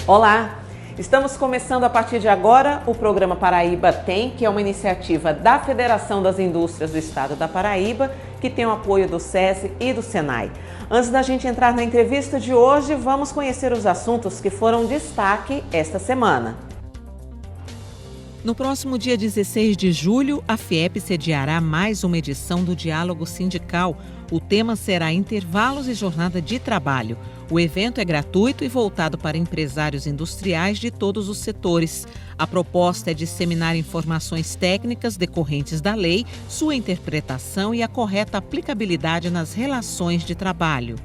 Olá! Estamos começando a partir de agora o programa Paraíba Tem, que é uma iniciativa da Federação das Indústrias do Estado da Paraíba, que tem o apoio do SESI e do SENAI. Antes da gente entrar na entrevista de hoje, vamos conhecer os assuntos que foram destaque esta semana. No próximo dia 16 de julho, a FIEP sediará mais uma edição do Diálogo Sindical. O tema será Intervalos e Jornada de Trabalho. O evento é gratuito e voltado para empresários industriais de todos os setores. A proposta é disseminar informações técnicas decorrentes da lei, sua interpretação e a correta aplicabilidade nas relações de trabalho.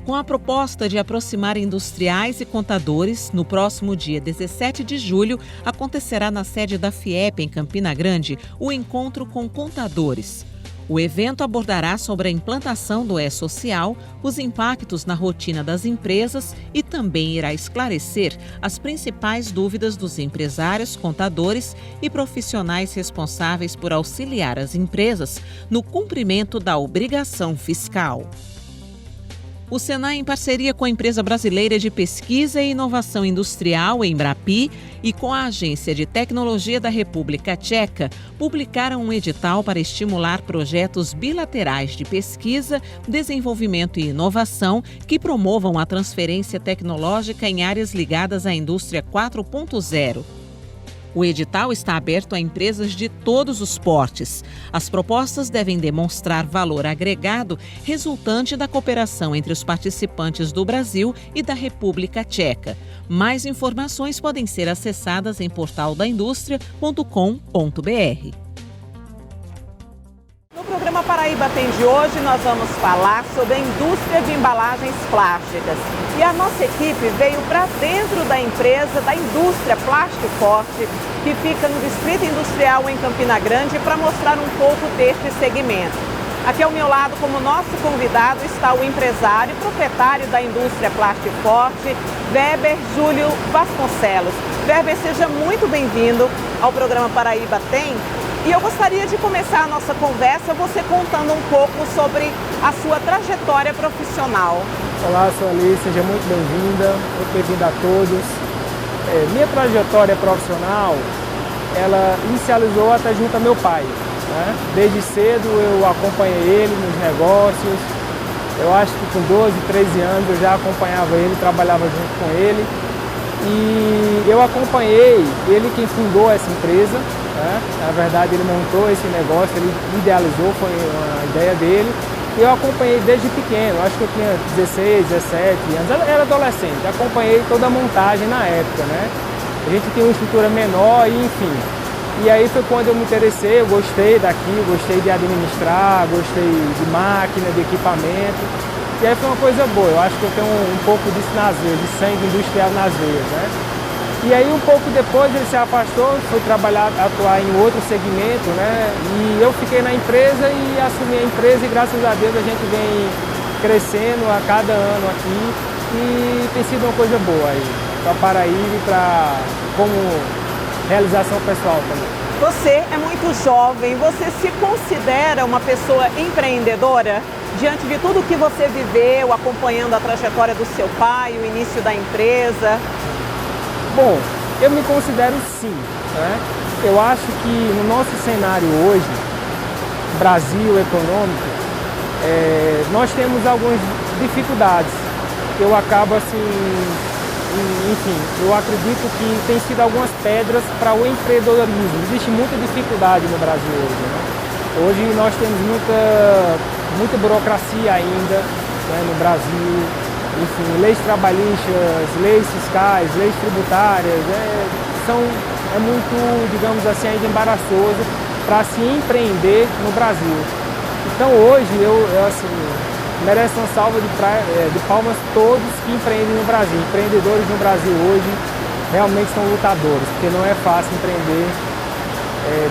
Com a proposta de aproximar industriais e contadores, no próximo dia 17 de julho, acontecerá na sede da FIEP, em Campina Grande, o Encontro com Contadores. O evento abordará sobre a implantação do E-Social, os impactos na rotina das empresas e também irá esclarecer as principais dúvidas dos empresários, contadores e profissionais responsáveis por auxiliar as empresas no cumprimento da obrigação fiscal. O SENAI, em parceria com a Empresa Brasileira de Pesquisa e Inovação Industrial, Embrapi, e com a Agência de Tecnologia da República Tcheca, publicaram um edital para estimular projetos bilaterais de pesquisa, desenvolvimento e inovação que promovam a transferência tecnológica em áreas ligadas à indústria 4.0. O edital está aberto a empresas de todos os portes. As propostas devem demonstrar valor agregado resultante da cooperação entre os participantes do Brasil e da República Tcheca. Mais informações podem ser acessadas em portaldaindustria.com.br. No programa Paraíba Tem de hoje, nós vamos falar sobre a indústria de embalagens plásticas. E a nossa equipe veio para dentro da empresa, da indústria Plástico Forte, que fica no Distrito Industrial em Campina Grande, para mostrar um pouco deste segmento. Aqui ao meu lado, como nosso convidado, está o empresário e proprietário da indústria Plástico Forte, Weber Júlio Vasconcelos. Weber, seja muito bem-vindo ao programa Paraíba Tem. E eu gostaria de começar a nossa conversa você contando um pouco sobre a sua trajetória profissional. Olá, Sueli, seja muito bem-vinda, muito bem-vinda a todos. Minha trajetória profissional, ela inicializou até junto ao meu pai, né? Desde cedo eu acompanhei ele nos negócios. Eu acho que com 12, 13 anos eu já acompanhava ele, trabalhava junto com ele. E eu acompanhei ele quem fundou essa empresa. Na verdade, ele montou esse negócio, ele idealizou, foi uma ideia dele. E eu acompanhei desde pequeno, acho que eu tinha 16, 17 anos, eu era adolescente, acompanhei toda a montagem na época, né? A gente tinha uma estrutura menor e enfim. E aí foi quando eu me interessei, eu gostei daqui, gostei de administrar, gostei de máquina, de equipamento. E aí foi uma coisa boa, eu acho que eu tenho um pouco disso nas veias, de sangue industrial nas veias, né? E aí um pouco depois ele se afastou, foi atuar em outro segmento, né? E eu fiquei na empresa e assumi a empresa e graças a Deus a gente vem crescendo a cada ano aqui e tem sido uma coisa boa aí, para Paraíba e como realização pessoal também. Você é muito jovem, você se considera uma pessoa empreendedora? Diante de tudo que você viveu, acompanhando a trajetória do seu pai, o início da empresa? Bom, eu me considero sim, né? Eu acho que no nosso cenário hoje, Brasil econômico, nós temos algumas dificuldades. Eu acabo assim, enfim, eu acredito que tem sido algumas pedras para o empreendedorismo. Existe muita dificuldade no Brasil hoje, né? Hoje nós temos muita burocracia ainda, né, no Brasil. Enfim, leis trabalhistas, leis fiscais, leis tributárias, é muito, digamos assim, ainda embaraçoso para se empreender no Brasil. Então hoje, merece uma salva de palmas todos que empreendem no Brasil. Empreendedores no Brasil hoje realmente são lutadores, porque não é fácil empreender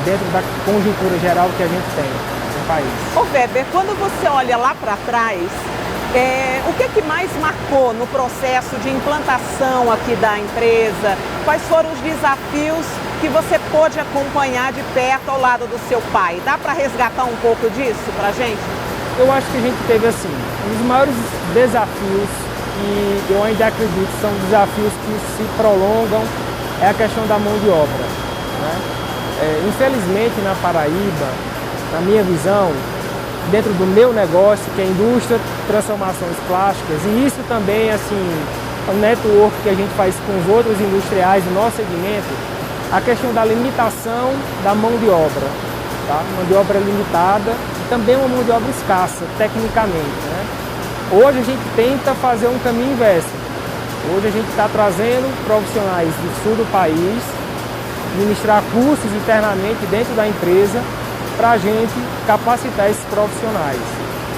dentro da conjuntura geral que a gente tem no país. Ô Weber, quando você olha lá para trás, o que mais marcou no processo de implantação aqui da empresa? Quais foram os desafios que você pôde acompanhar de perto ao lado do seu pai? Dá para resgatar um pouco disso para a gente? Eu acho que a gente teve assim, um dos maiores desafios que eu ainda acredito que são desafios que se prolongam, é a questão da mão de obra, né? Infelizmente, na Paraíba, na minha visão, dentro do meu negócio, que é a indústria de transformações plásticas, e isso também, assim, o network que a gente faz com os outros industriais do nosso segmento, a questão da limitação da mão de obra, tá? Mão de obra limitada e também uma mão de obra escassa, tecnicamente, né? Hoje a gente tenta fazer um caminho inverso. Hoje a gente está trazendo profissionais do sul do país, ministrar cursos internamente dentro da empresa para a gente capacitar esses profissionais,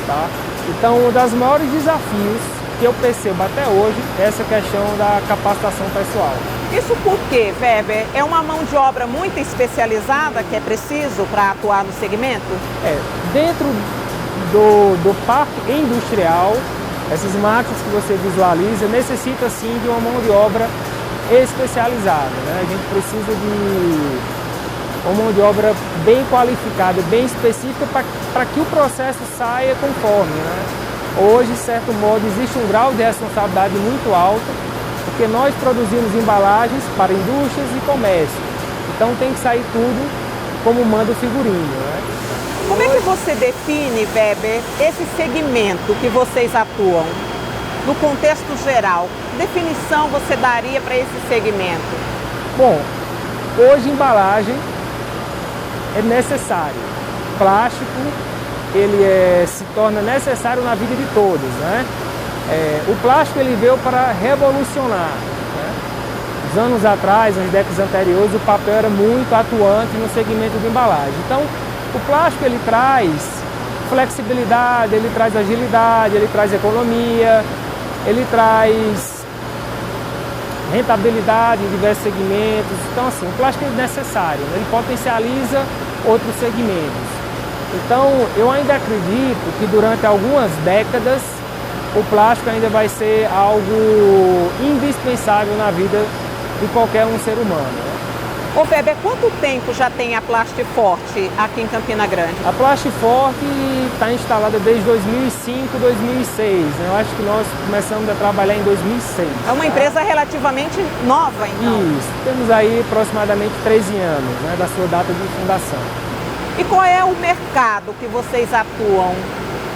tá? Então, um dos maiores desafios que eu percebo até hoje é essa questão da capacitação pessoal. Isso porque, Weber, é uma mão de obra muito especializada que é preciso para atuar no segmento? Dentro do parque industrial, essas máquinas que você visualiza necessita sim de uma mão de obra especializada, né? A gente precisa de uma mão de obra bem qualificada, bem específica para que o processo saia conforme, né? Hoje, de certo modo, existe um grau de responsabilidade muito alto, porque nós produzimos embalagens para indústrias e comércio. Então tem que sair tudo como manda o figurino, né? Como é que você define, Weber, esse segmento que vocês atuam? No contexto geral, que definição você daria para esse segmento? Bom, hoje embalagem é necessário. Plástico, ele se torna necessário na vida de todos, né? O plástico ele veio para revolucionar, né? Uns anos atrás, nas décadas anteriores, o papel era muito atuante no segmento de embalagem. Então, o plástico ele traz flexibilidade, ele traz agilidade, ele traz economia, ele traz rentabilidade em diversos segmentos. Então, assim, o plástico é necessário, né? Ele potencializa outros segmentos. Então, eu ainda acredito que durante algumas décadas o plástico ainda vai ser algo indispensável na vida de qualquer um ser humano, né? Ô Weber, quanto tempo já tem a Plastiforte aqui em Campina Grande? A Plastiforte está instalada desde 2005, 2006. Né? Eu acho que nós começamos a trabalhar em 2006. É uma empresa relativamente nova, então? Isso. Temos aí aproximadamente 13 anos, né, da sua data de fundação. E qual é o mercado que vocês atuam?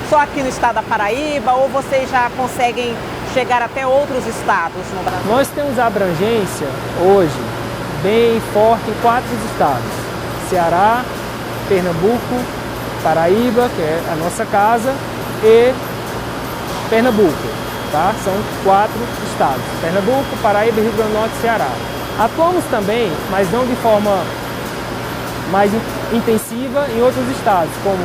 Só aqui no estado da Paraíba ou vocês já conseguem chegar até outros estados no Brasil? Nós temos abrangência hoje bem forte em 4 estados: Ceará, Pernambuco, Paraíba, que é a nossa casa, e Pernambuco, tá? São 4 estados: Pernambuco, Paraíba, Rio Grande do Norte e Ceará. Atuamos também, mas não de forma mais intensiva, em outros estados, como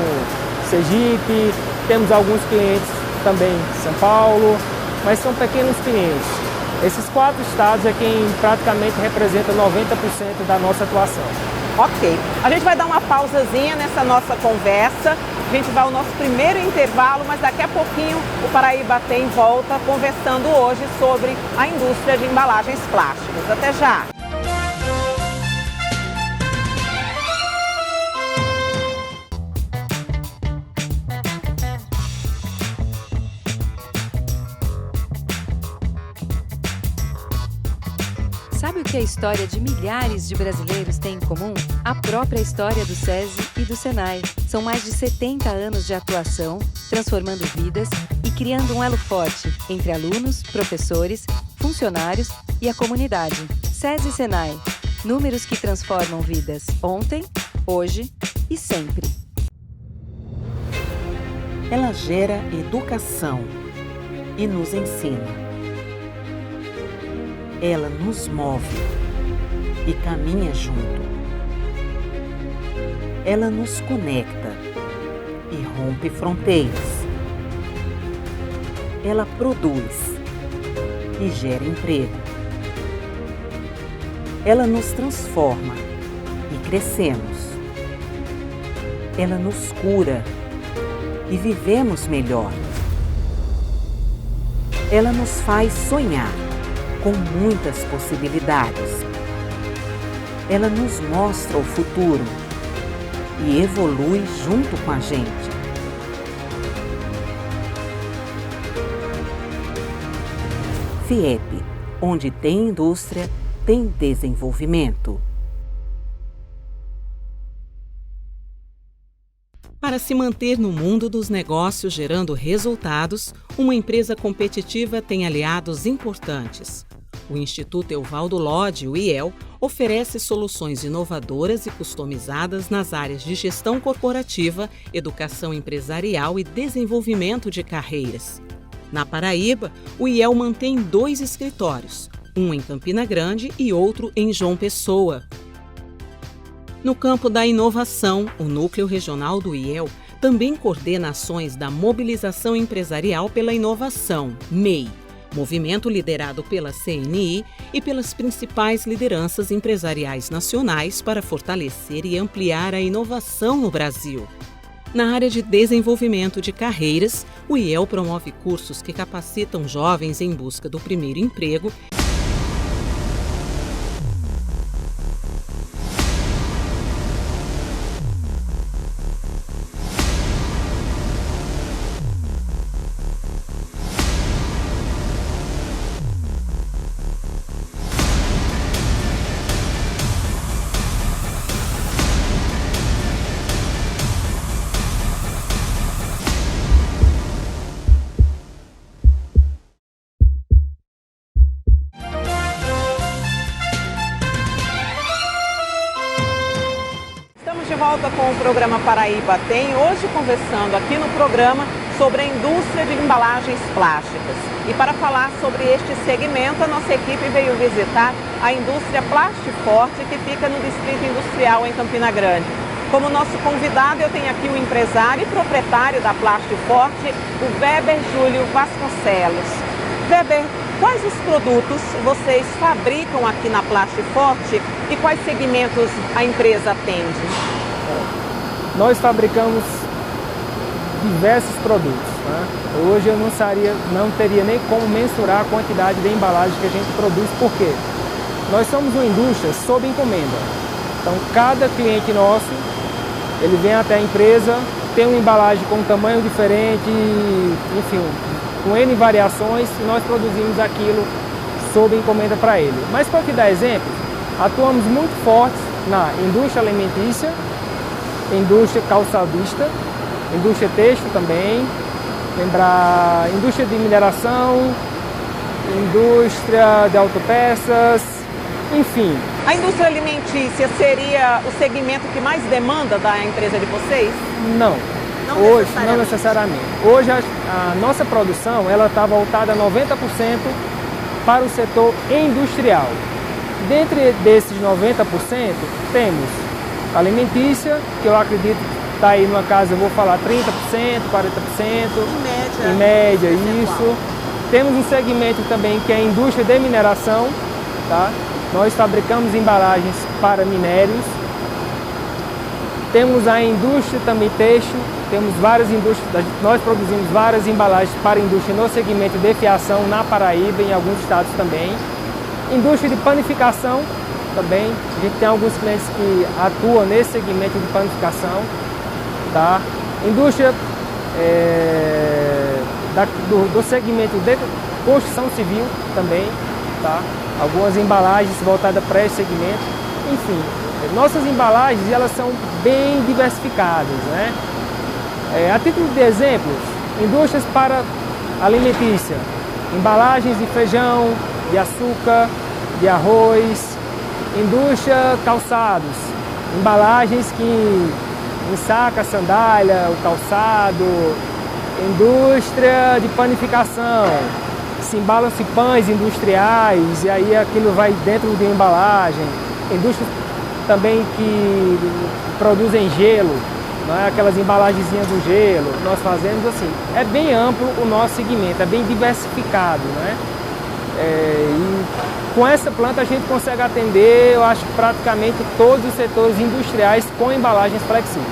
Sergipe, temos alguns clientes também em São Paulo, mas são pequenos clientes. Esses 4 estados é quem praticamente representa 90% da nossa atuação. Ok. A gente vai dar uma pausazinha nessa nossa conversa. A gente vai ao nosso primeiro intervalo, mas daqui a pouquinho o Paraíba tem volta conversando hoje sobre a indústria de embalagens plásticas. Até já! Sabe o que a história de milhares de brasileiros tem em comum? A própria história do SESI e do SENAI. São mais de 70 anos de atuação, transformando vidas e criando um elo forte entre alunos, professores, funcionários e a comunidade. SESI e SENAI. Números que transformam vidas ontem, hoje e sempre. Ela gera educação e nos ensina. Ela nos move e caminha junto. Ela nos conecta e rompe fronteiras. Ela produz e gera emprego. Ela nos transforma e crescemos. Ela nos cura e vivemos melhor. Ela nos faz sonhar com muitas possibilidades. Ela nos mostra o futuro e evolui junto com a gente. FIEP, onde tem indústria, tem desenvolvimento. Para se manter no mundo dos negócios gerando resultados, uma empresa competitiva tem aliados importantes. O Instituto Evaldo Lodge, o IEL, oferece soluções inovadoras e customizadas nas áreas de gestão corporativa, educação empresarial e desenvolvimento de carreiras. Na Paraíba, o IEL mantém 2 escritórios, um em Campina Grande e outro em João Pessoa. No campo da inovação, o Núcleo Regional do IEL também coordena ações da Mobilização Empresarial pela Inovação, MEI, movimento liderado pela CNI e pelas principais lideranças empresariais nacionais para fortalecer e ampliar a inovação no Brasil. Na área de desenvolvimento de carreiras, o IEL promove cursos que capacitam jovens em busca do primeiro emprego. De volta com o programa Paraíba Tem, hoje conversando aqui no programa sobre a indústria de embalagens plásticas. E para falar sobre este segmento, a nossa equipe veio visitar a indústria Plastiforte, que fica no Distrito Industrial em Campina Grande. Como nosso convidado, eu tenho aqui o empresário e proprietário da Plastiforte, o Weber Júlio Vasconcelos. Weber, quais os produtos vocês fabricam aqui na Plastiforte e quais segmentos a empresa atende? Nós fabricamos diversos produtos, né? Hoje eu não teria nem como mensurar a quantidade de embalagem que a gente produz, porque nós somos uma indústria sob encomenda. Então cada cliente nosso, ele vem até a empresa, tem uma embalagem com um tamanho diferente, enfim, com N variações, e nós produzimos aquilo sob encomenda para ele. Mas para te dar exemplo, atuamos muito fortes na indústria alimentícia, indústria calçadista, indústria têxtil também, lembrar indústria de mineração, indústria de autopeças, enfim. A indústria alimentícia seria o segmento que mais demanda da empresa de vocês? Não, hoje não necessariamente. Hoje a nossa produção ela está voltada a 90% para o setor industrial. Dentre desses 90% temos alimentícia, que eu acredito que está aí numa casa, eu vou falar 30%, 40%. Em média, isso. Temos um segmento também que é a indústria de mineração, tá? Nós fabricamos embalagens para minérios. Temos a indústria também têxtil, temos várias indústrias, nós produzimos várias embalagens para a indústria no segmento de fiação na Paraíba e em alguns estados também. Indústria de panificação também, a gente tem alguns clientes que atuam nesse segmento de panificação, tá? Indústria do segmento de construção civil também, tá? Algumas embalagens voltadas para esse segmento, enfim, nossas embalagens elas são bem diversificadas, né? A título de exemplos, indústrias para alimentícia, embalagens de feijão, de açúcar, de arroz, indústria calçados, embalagens que ensaca a sandália, o calçado, indústria de panificação, se embalam-se pães industriais e aí aquilo vai dentro de uma embalagem, indústrias também que produzem gelo, né? Aquelas embalagenzinhas do gelo, nós fazemos assim, é bem amplo o nosso segmento, é bem diversificado, né? E com essa planta a gente consegue atender, eu acho, praticamente todos os setores industriais com embalagens flexíveis.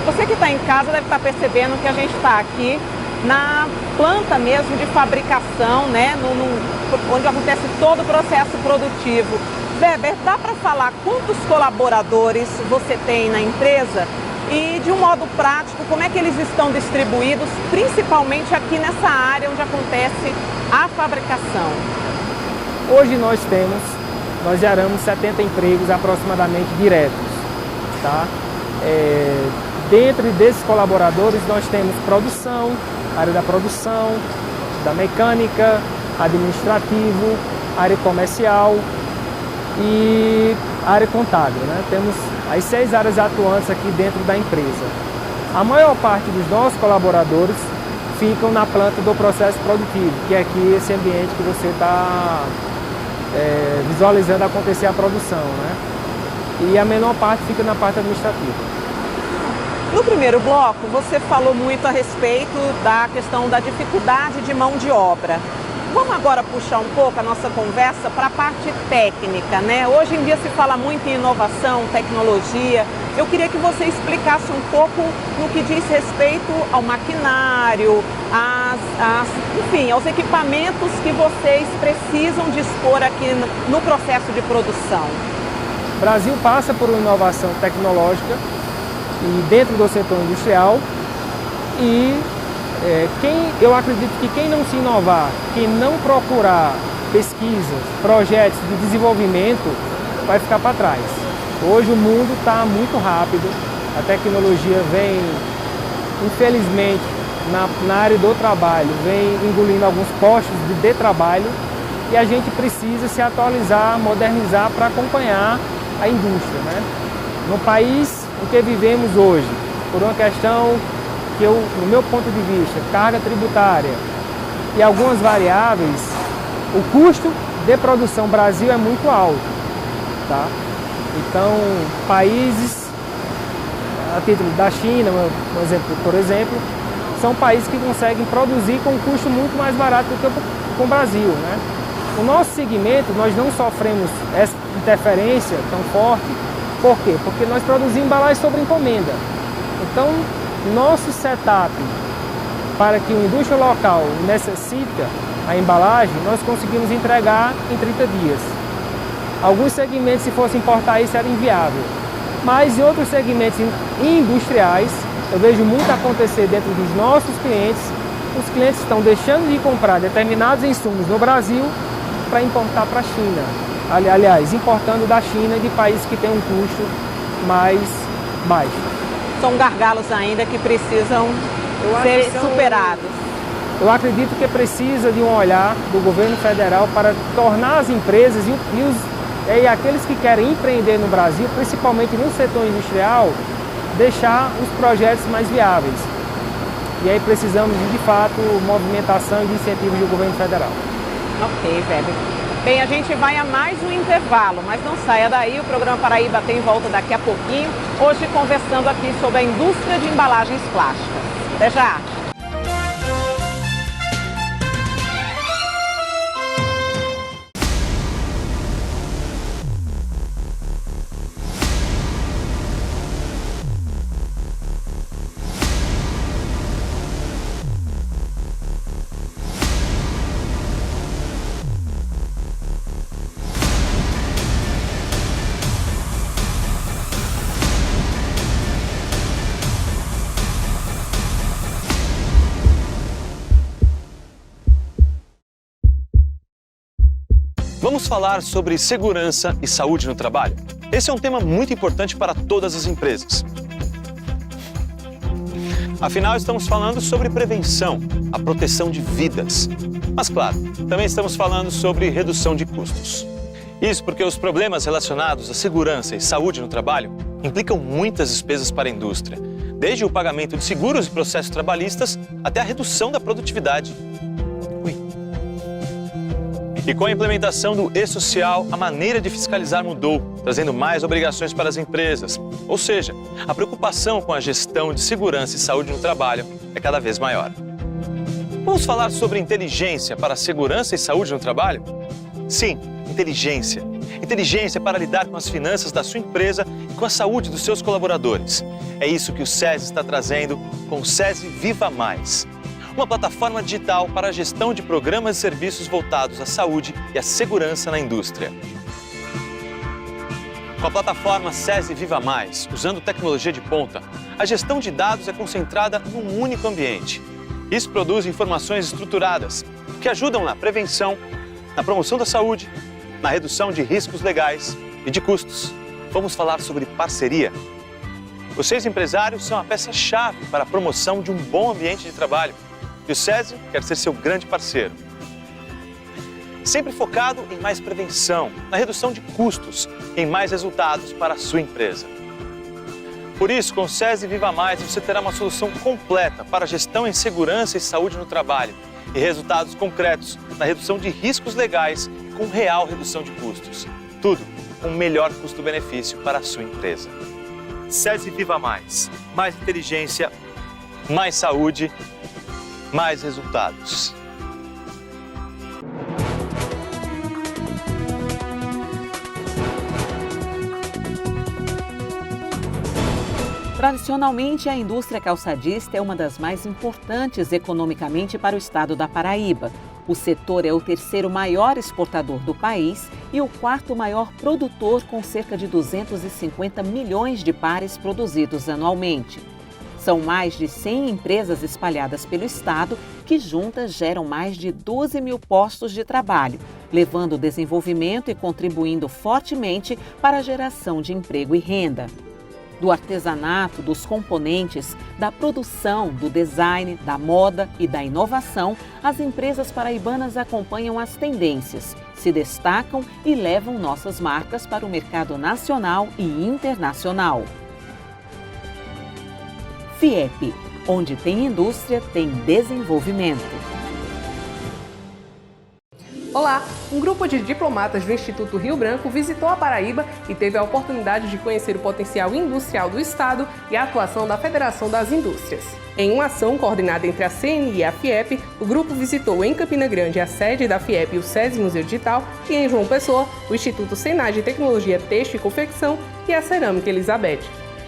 Você que está em casa deve estar percebendo que a gente está aqui na planta mesmo de fabricação, né? Onde acontece todo o processo produtivo. Weber, dá para falar quantos colaboradores você tem na empresa E de um modo prático, como é que eles estão distribuídos, principalmente aqui nessa área onde acontece a fabricação? Hoje nós geramos 70 empregos aproximadamente diretos, tá? Dentro desses colaboradores nós temos produção, área da produção, da mecânica, administrativo, área comercial e área contábil, né? Temos as 6 áreas atuantes aqui dentro da empresa. A maior parte dos nossos colaboradores ficam na planta do processo produtivo, que é aqui esse ambiente que você está visualizando acontecer a produção, né? E a menor parte fica na parte administrativa. No primeiro bloco, você falou muito a respeito da questão da dificuldade de mão de obra. Vamos agora puxar um pouco a nossa conversa para a parte técnica, né? Hoje em dia se fala muito em inovação, tecnologia. Eu queria que você explicasse um pouco no que diz respeito ao maquinário, enfim, aos equipamentos que vocês precisam dispor aqui no processo de produção. O Brasil passa por uma inovação tecnológica e dentro do setor industrial e eu acredito que quem não se inovar, quem não procurar pesquisas, projetos de desenvolvimento, vai ficar para trás. Hoje o mundo está muito rápido, a tecnologia vem, infelizmente, na área do trabalho, vem engolindo alguns postos de trabalho e a gente precisa se atualizar, modernizar para acompanhar a indústria, né? No país em que vivemos hoje, por uma questão que no meu ponto de vista, carga tributária e algumas variáveis, o custo de produção no Brasil é muito alto, tá? Então, países, a título da China, por exemplo, são países que conseguem produzir com um custo muito mais barato do que o Brasil, né? O nosso segmento, nós não sofremos essa interferência tão forte. Por quê? Porque nós produzimos embalagem sobre encomenda. Então, nosso setup para que uma indústria local necessita a embalagem, nós conseguimos entregar em 30 dias. Alguns segmentos, se fosse importar isso, era inviável. Mas em outros segmentos industriais, eu vejo muito acontecer dentro dos nossos clientes. Os clientes estão deixando de comprar determinados insumos no Brasil para importar para a China. Aliás, importando da China, de países que têm um custo mais baixo. São gargalos ainda que precisam ser superados. Eu acredito que precisa de um olhar do governo federal para tornar as empresas e aqueles que querem empreender no Brasil, principalmente no setor industrial, deixar os projetos mais viáveis. E aí precisamos de fato, movimentação e de incentivos do governo federal. Ok, Weber. Bem, a gente vai a mais um intervalo, mas não saia daí, o programa Paraíba tem volta daqui a pouquinho, hoje conversando aqui sobre a indústria de embalagens plásticas. Até já! Vamos falar sobre segurança e saúde no trabalho. Esse é um tema muito importante para todas as empresas. Afinal, estamos falando sobre prevenção, a proteção de vidas. Mas, claro, também estamos falando sobre redução de custos. Isso porque os problemas relacionados à segurança e saúde no trabalho implicam muitas despesas para a indústria, desde o pagamento de seguros e processos trabalhistas até a redução da produtividade. E com a implementação do e-social, a maneira de fiscalizar mudou, trazendo mais obrigações para as empresas. Ou seja, a preocupação com a gestão de segurança e saúde no trabalho é cada vez maior. Vamos falar sobre inteligência para a segurança e saúde no trabalho? Sim, inteligência. Inteligência para lidar com as finanças da sua empresa e com a saúde dos seus colaboradores. É isso que o SESI está trazendo com o SESI Viva Mais. Uma plataforma digital para a gestão de programas e serviços voltados à saúde e à segurança na indústria. Com a plataforma SESI Viva Mais, usando tecnologia de ponta, a gestão de dados é concentrada num único ambiente. Isso produz informações estruturadas, que ajudam na prevenção, na promoção da saúde, na redução de riscos legais e de custos. Vamos falar sobre parceria. Vocês, empresários, são a peça-chave para a promoção de um bom ambiente de trabalho. E o SESI quer ser seu grande parceiro. Sempre focado em mais prevenção, na redução de custos, em mais resultados para a sua empresa. Por isso, com o SESI Viva Mais, você terá uma solução completa para a gestão em segurança e saúde no trabalho e resultados concretos na redução de riscos legais com real redução de custos. Tudo com o melhor custo-benefício para a sua empresa. SESI Viva Mais. Mais inteligência, mais saúde, mais resultados. Tradicionalmente, a indústria calçadista é uma das mais importantes economicamente para o estado da Paraíba. O setor é o terceiro maior exportador do país e o quarto maior produtor, com cerca de 250 milhões de pares produzidos anualmente. São mais de 100 empresas espalhadas pelo estado que juntas geram mais de 12 mil postos de trabalho, levando desenvolvimento e contribuindo fortemente para a geração de emprego e renda. Do artesanato, dos componentes, da produção, do design, da moda e da inovação, as empresas paraibanas acompanham as tendências, se destacam e levam nossas marcas para o mercado nacional e internacional. FIEP, onde tem indústria, tem desenvolvimento. Olá! Um grupo de diplomatas do Instituto Rio Branco visitou a Paraíba e teve a oportunidade de conhecer o potencial industrial do estado e a atuação da Federação das Indústrias. Em uma ação coordenada entre a CNI e a FIEP, o grupo visitou em Campina Grande a sede da FIEP e o SESI Museu Digital e em João Pessoa, o Instituto Senai de Tecnologia Têxtil e Confecção e a Cerâmica Elizabeth.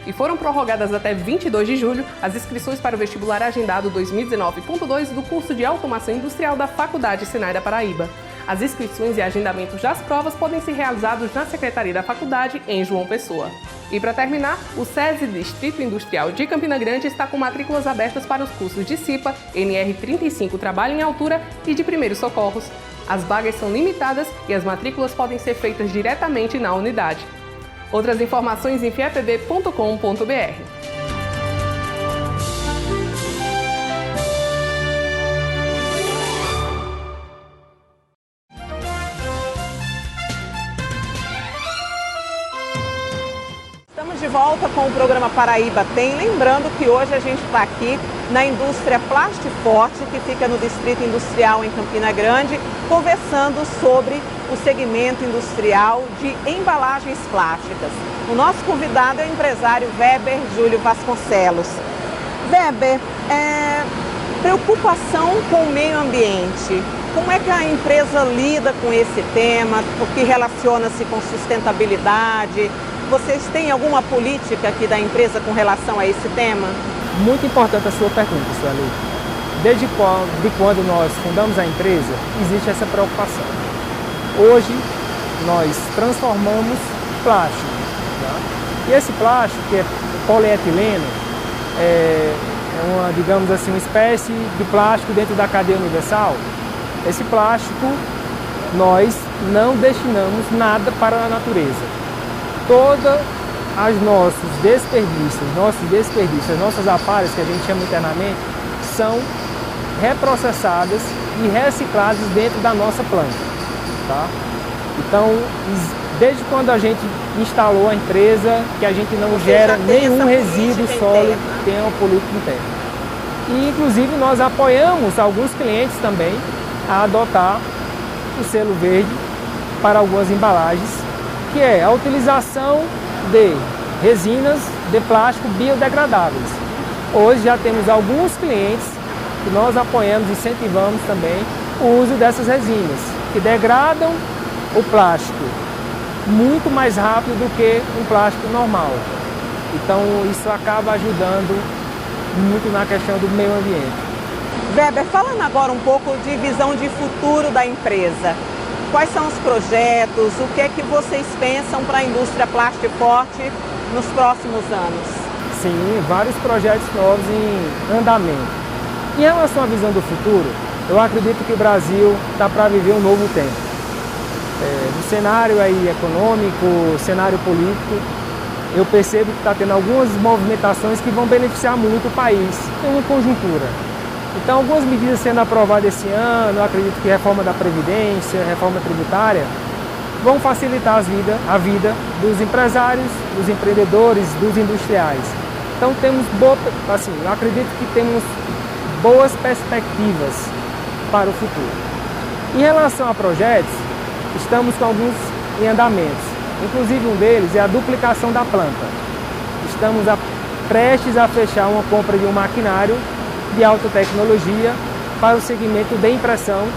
E foram prorrogadas até 22 de julho as inscrições para o vestibular agendado 2019.2 do curso de Automação Industrial da Faculdade Senai da Paraíba. As inscrições e agendamentos das provas podem ser realizados na Secretaria da Faculdade, em João Pessoa. E para terminar, o SESI Distrito Industrial de Campina Grande está com matrículas abertas para os cursos de CIPA, NR35 Trabalho em Altura e de Primeiros Socorros. As vagas são limitadas e as matrículas podem ser feitas diretamente na unidade. Outras informações em fiepb.com.br. De volta com o programa Paraíba Tem, lembrando que hoje a gente está aqui na indústria Plastiforte, que fica no Distrito Industrial em Campina Grande, conversando sobre o segmento industrial de embalagens plásticas. O nosso convidado é o empresário Weber Júlio Vasconcelos. Weber, preocupação com o meio ambiente. Como é que a empresa lida com esse tema? Porque relaciona-se com sustentabilidade. Vocês têm alguma política aqui da empresa com relação a esse tema? Muito importante a sua pergunta, Sueli. Desde quando nós fundamos a empresa, existe essa preocupação. Hoje, nós transformamos plástico. Tá? E esse plástico, que é polietileno, é uma, digamos assim, uma espécie de plástico dentro da cadeia universal. Esse plástico, nós não destinamos nada para a natureza. Todos os nossos desperdícios, nossas aparelhos, que a gente chama internamente, são reprocessadas e recicladas dentro da nossa planta. Tá? Então, desde quando a gente instalou a empresa, que a gente não gera nenhum resíduo sólido, tem uma política interna. E, inclusive, nós apoiamos alguns clientes também a adotar o selo verde para algumas embalagens, que é a utilização de resinas de plástico biodegradáveis. Hoje já temos alguns clientes que nós apoiamos e incentivamos também o uso dessas resinas, que degradam o plástico muito mais rápido do que um plástico normal. Então isso acaba ajudando muito na questão do meio ambiente. Weber, falando agora um pouco de visão de futuro da empresa. quais são os projetos, o que é que vocês pensam para a indústria Plastiforte nos próximos anos? Sim, vários projetos novos em andamento. Em relação à visão do futuro, eu acredito que o Brasil está para viver um novo tempo. No cenário aí econômico, cenário político, eu percebo que está tendo algumas movimentações que vão beneficiar muito o país em uma conjuntura. Então, algumas medidas sendo aprovadas esse ano, eu acredito que reforma da Previdência, reforma tributária, vão facilitar a vida dos empresários, dos empreendedores, dos industriais. Então, eu acredito que temos boas perspectivas para o futuro. Em relação a projetos, estamos com alguns em andamentos. Inclusive um deles é a duplicação da planta. Estamos prestes a fechar uma compra de um maquinário de alta tecnologia para o segmento de impressão,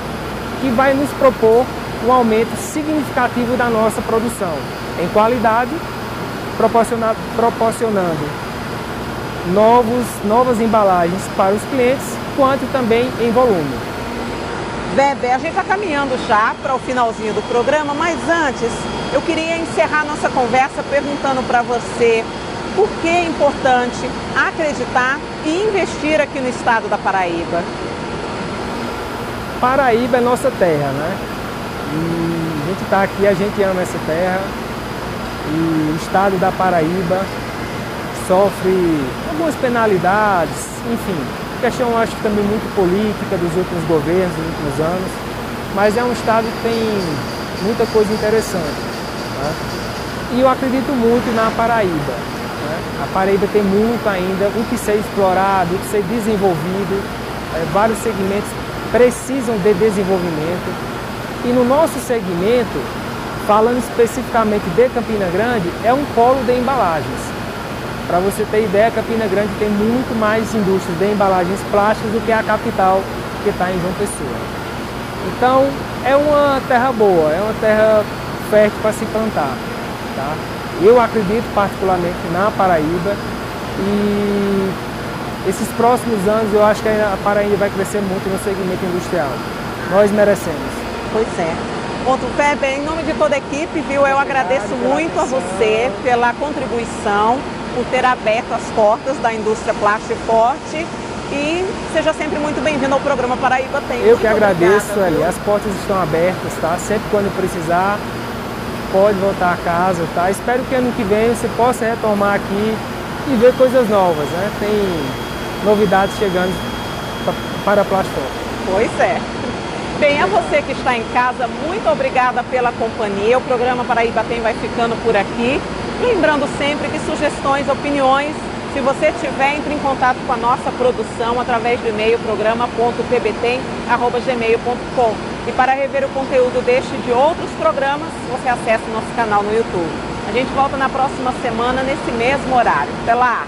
que vai nos propor um aumento significativo da nossa produção em qualidade, proporcionando novas embalagens para os clientes, quanto também em volume. Weber, a gente está caminhando já para o finalzinho do programa, mas antes eu queria encerrar nossa conversa perguntando para você por que é importante acreditar e investir aqui no estado da Paraíba. Paraíba é nossa terra, né? E a gente está aqui, a gente ama essa terra, e o estado da Paraíba sofre algumas penalidades, enfim, questão acho que também muito política dos últimos governos, dos últimos anos, mas é um estado que tem muita coisa interessante, né? E eu acredito muito na Paraíba, né? A Paraíba tem muito ainda o que ser explorado, o que ser desenvolvido, vários segmentos precisam de desenvolvimento, e no nosso segmento, falando especificamente de Campina Grande, é um polo de embalagens. Para você ter ideia, Campina Grande tem muito mais indústrias de embalagens plásticas do que a capital, que está em João Pessoa. Então, é uma terra boa, é uma terra fértil para se plantar, tá? Eu acredito particularmente na Paraíba, e esses próximos anos eu acho que a Paraíba vai crescer muito no segmento industrial. Nós merecemos. Pois é. Ponto Weber, em nome de toda a equipe, viu, eu agradeço muito a você pela contribuição, por ter aberto as portas da indústria Plastiforte, e seja sempre muito bem-vindo ao programa Paraíba Tem. Eu que agradeço, Eli. As portas estão abertas, tá? Sempre quando precisar, pode voltar a casa, tá? Espero que ano que vem você possa retomar aqui e ver coisas novas, né? Tem novidades chegando para a Plastiforte. Pois é. Bem, a você que está em casa, muito obrigada pela companhia. O programa Paraíba Tem vai ficando por aqui. Lembrando sempre que sugestões, opiniões, se você tiver, entre em contato com a nossa produção através do e-mail programa.pbtem@gmail.com. E para rever o conteúdo deste e de outros programas, você acessa o nosso canal no YouTube. A gente volta na próxima semana, nesse mesmo horário. Até lá!